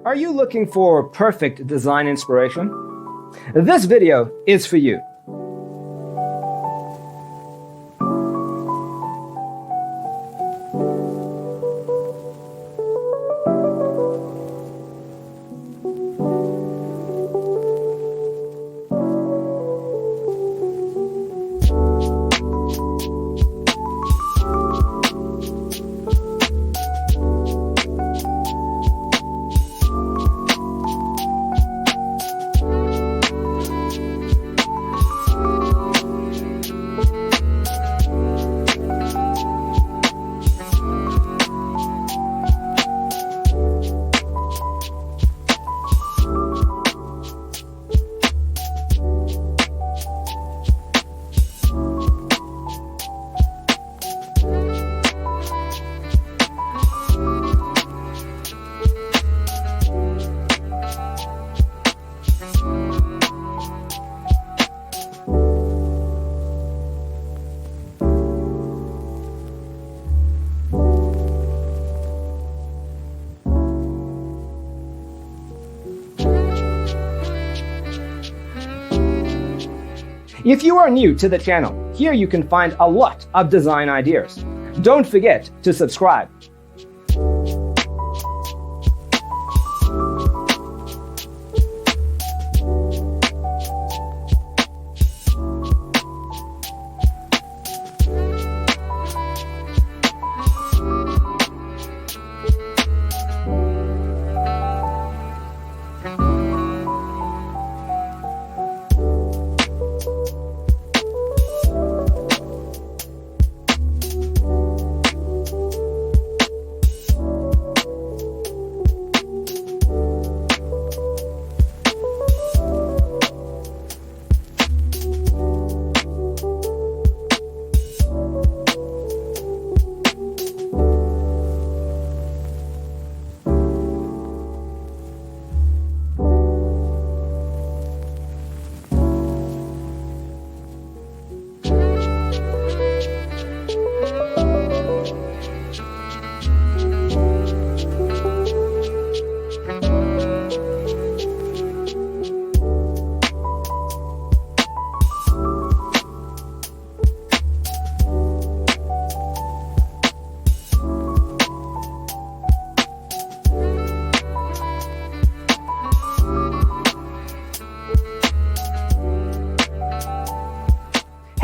Are you looking for perfect design inspiration? This video is for you. If you are new to the channel, here you can find a lot of design ideas. Don't forget to subscribe.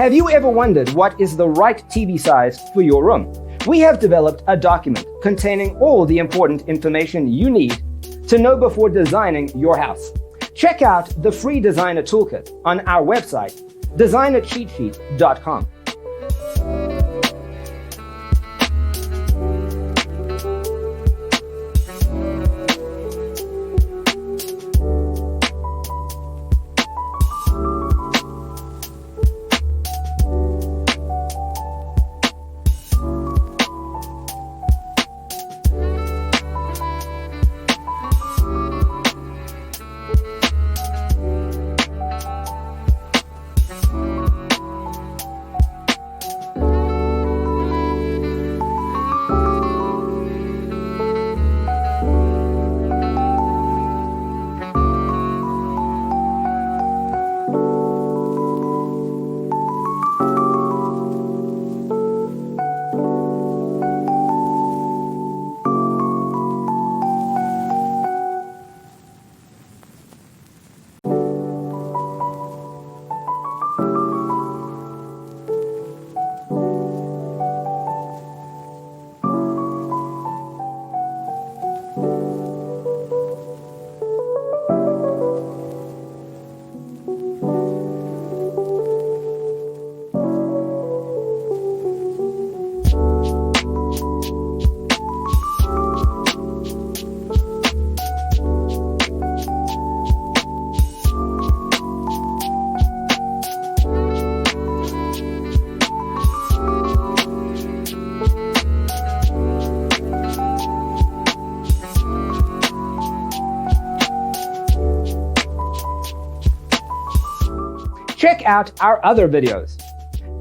Have you ever wondered what is the right TV size for your room? We have developed a document containing all the important information you need to know before designing your house. Check out the free designer toolkit on our website, designercheatsheet.com. Check out our other videos.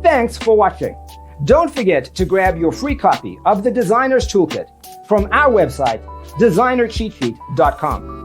Thanks for watching. Don't forget to grab your free copy of the Designer's Toolkit from our website, designercheatsheet.com.